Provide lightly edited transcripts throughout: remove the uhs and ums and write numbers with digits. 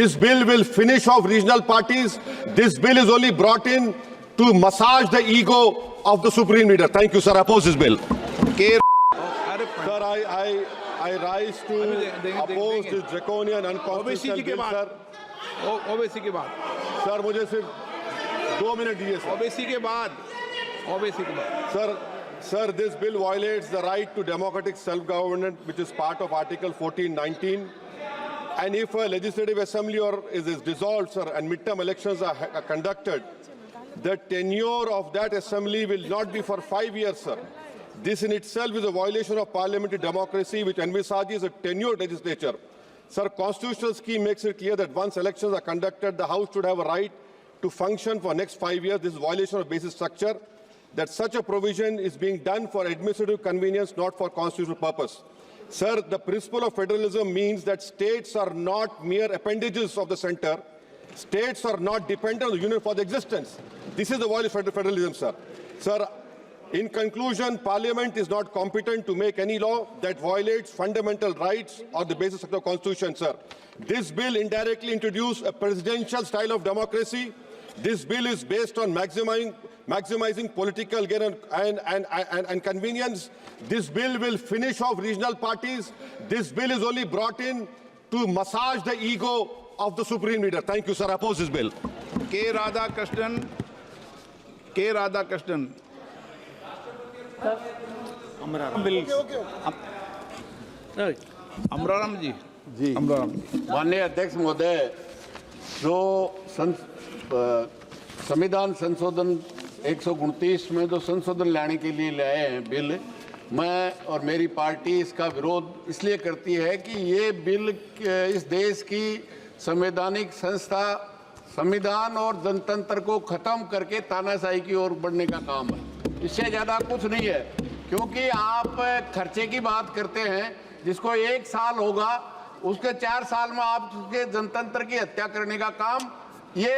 This bill will finish off regional parties. This bill is only brought in to massage the ego of the supreme leader. Thank you, sir. I oppose this bill. Sir, I rise to oppose this draconian unconstitutional bill, sir. OBC के बाद sir मुझे सिर्फ 2 minute दीजिए sir. OBC के बाद Sir, this bill violates the right to democratic self-government, which is part of Article 1419. And if a legislative assembly is dissolved, sir, and midterm elections are conducted, the tenure of that assembly will not be for 5 years, sir. This in itself is a violation of parliamentary democracy, which envisages a tenured legislature. Sir, constitutional scheme makes it clear that once elections are conducted, the House should have a right to function for next 5 years. This is a violation of basic structure. That such a provision is being done for administrative convenience, not for constitutional purpose. Sir, the principle of federalism means that states are not mere appendages of the center. States are not dependent on the union for their existence. This is the violation of federalism, sir. Sir, in conclusion, Parliament is not competent to make any law that violates fundamental rights or the basis of the Constitution, sir. This bill indirectly introduced a presidential style of democracy. This bill is based on maximizing political gain and convenience. This bill will finish off regional parties. This bill is only brought in to massage the ego of the supreme leader. Thank you, sir. I oppose this bill. K. Radhakrishnan. Amraram जी. माननीय अध्यक्ष महोदय, जो संविधान संशोधन 129 में जो संशोधन लाने के लिए लाए हैं बिल, मैं और मेरी पार्टी इसका विरोध इसलिए करती है कि ये बिल इस देश की संवैधानिक संस्था, संविधान और जनतंत्र को खत्म करके तानाशाही की ओर बढ़ने का काम है. इससे ज़्यादा कुछ नहीं है. क्योंकि आप खर्चे की बात करते हैं, जिसको 1 साल होगा उसके 4 साल में आप उसके जनतंत्र की हत्या करने का काम ये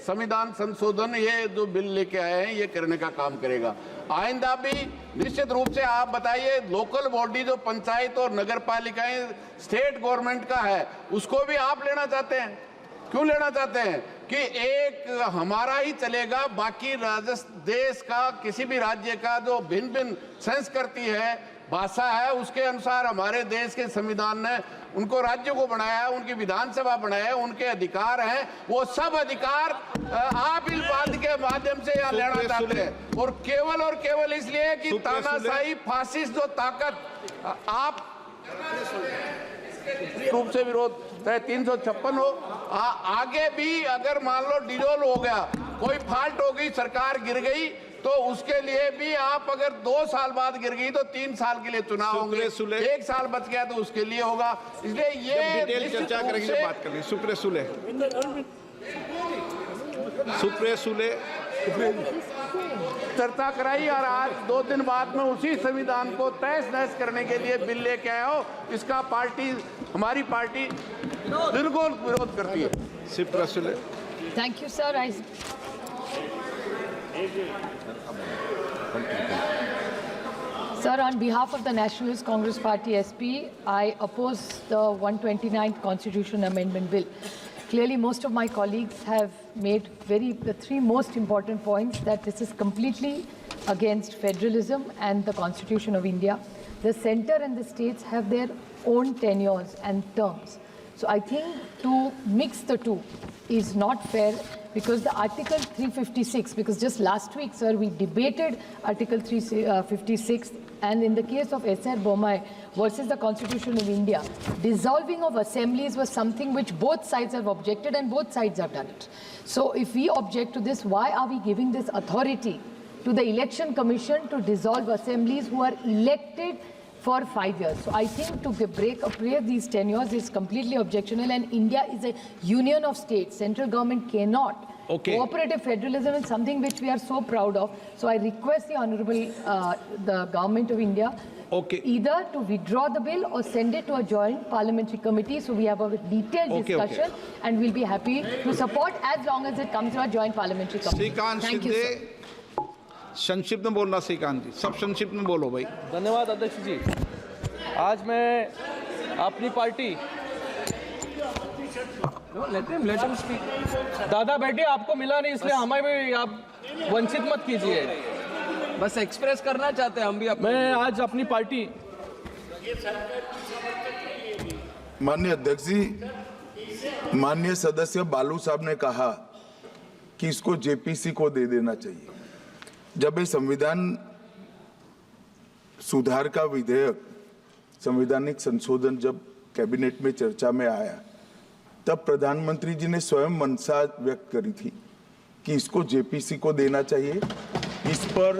संविधान संशोधन, ये जो बिल लेके आए हैं, ये करने का काम करेगा. आइंदा भी निश्चित रूप से आप बताइए, लोकल बॉडी जो पंचायत और नगर पालिकाएं स्टेट गवर्नमेंट का है, उसको भी आप लेना चाहते हैं. क्यों लेना चाहते हैं? कि एक हमारा ही चलेगा, बाकी देश का किसी भी राज्य का जो भिन्न भिन्न संस्कृति है, भाषा है, उसके अनुसार हमारे देश के संविधान ने उनको राज्यों को बनाया है, उनकी विधानसभा बनाया है, उनके अधिकार हैं. वो सब अधिकार आप इस बात के माध्यम से यहाँ लेना चाहते हैं. और केवल इसलिए कि तानाशाही फासिस्ट जो ताकत आप रूप से विरोध चाहे 356 हो, आगे भी अगर मान लो डिजोल्व हो गया, कोई फॉल्ट हो गई, सरकार गिर गई, तो उसके लिए भी आप अगर 2 साल बाद गिर गई तो 3 साल के लिए चुनाव होंगे. 1 साल बच गया तो उसके लिए होगा. इसलिए ये डिटेल चर्चा करेंगे, बात करेंगे. सुप्रिया सुले चर्चा कराई और आज 2 दिन बाद में उसी संविधान को तहस नहस करने के लिए बिल लेके आए हो. इसका हमारी पार्टी बिल्कुल विरोध करती है. Supriya Sule. Thank you, sir. Sir, on behalf of the Nationalist Congress Party SP, I oppose the 129th Constitution Amendment Bill. Clearly, most of my colleagues have made the 3 most important points: that this is completely against federalism and the Constitution of India. The centre and the states have their own tenures and terms. So I think to mix the two is not fair, because the Article 356, because just last week, sir, we debated Article 356, and in the case of S.R. Bommai versus the Constitution of India, dissolving of assemblies was something which both sides have objected, and both sides have done it. So if we object to this, why are we giving this authority to the Election Commission to dissolve assemblies who are elected for 5 years? So I think to break these tenures is completely objectionable, and India is a union of states. Central government cannot. Cooperative federalism is something which we are so proud of. So I request the Honorable the Government of India either to withdraw the bill or send it to a joint parliamentary committee, so we have a detailed discussion, and we'll be happy to support as long as it comes to a joint parliamentary committee. Thank you, sir. संक्षिप्त में बोलना श्रीकांत जी, सब संक्षिप्त में बोलो भाई. धन्यवाद अध्यक्ष जी. आज मैं अपनी पार्टी Let him speak. दादा बैठिए, आपको मिला नहीं इसलिए हमें भी आप वंचित मत कीजिए। बस एक्सप्रेस करना चाहते हैं हम भी। मैं आज अपनी पार्टी। माननीय अध्यक्ष जी, माननीय सदस्य बालू साहब ने कहा कि इसको जेपीसी को दे देना चाहिए। जब ये संविधान सुधार का विधेयक, संवैधानिक संशोधन जब कैबिनेट में चर्चा में आया, तब प्रधानमंत्री जी ने स्वयं मंशा व्यक्त करी थी कि इसको जेपीसी को देना चाहिए। इस पर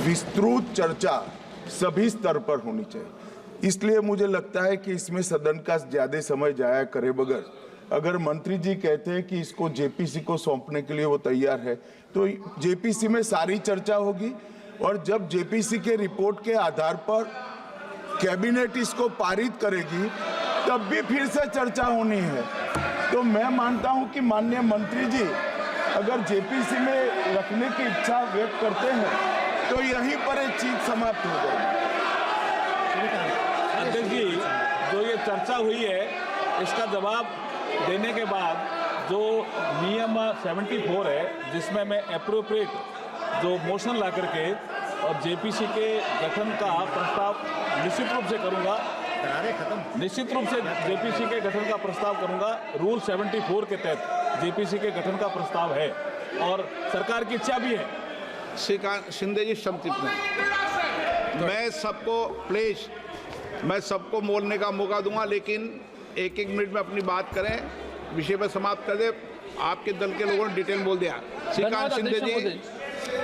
विस्तृत चर्चा सभी स्तर पर होनी चाहिए। इसलिए मुझे लगता है कि इसमें सदन का ज्यादा समय जाया करे बगैर, अगर मंत्री जी कहते हैं कि इसको जेपीसी को सौंपने के लिए वो तैयार है, तो जेपीसी में सारी चर्चा होगी और जब जेपीसी के रिपोर्ट के आधार पर कैबिनेट इसको पारित करेगी तब भी फिर से चर्चा होनी है। तो मैं मानता हूं कि माननीय मंत्री जी अगर जेपीसी में रखने की इच्छा व्यक्त करते हैं तो यहीं पर एक चीज समाप्त हो जाएगी। अध्यक्ष जी, जो ये चर्चा हुई है इसका जवाब देने के बाद जो नियम 74 है जिसमें मैं एप्रोप्रिएट जो मोशन ला करके और जेपीसी के गठन का प्रस्ताव निश्चित रूप से करूंगा, निश्चित रूप से जेपीसी के गठन का प्रस्ताव करूंगा। रूल 74 के तहत जेपीसी के गठन का प्रस्ताव है और सरकार की इच्छा भी है। श्रीकांत शिंदे जी संक्षिप्त में। मैं सबको बोलने का मौका दूंगा, लेकिन एक मिनट में अपनी बात करें, विषय पर समाप्त कर दे। आपके दल के लोगों ने डिटेल बोल दिया। श्रीकांत शिंदे जी।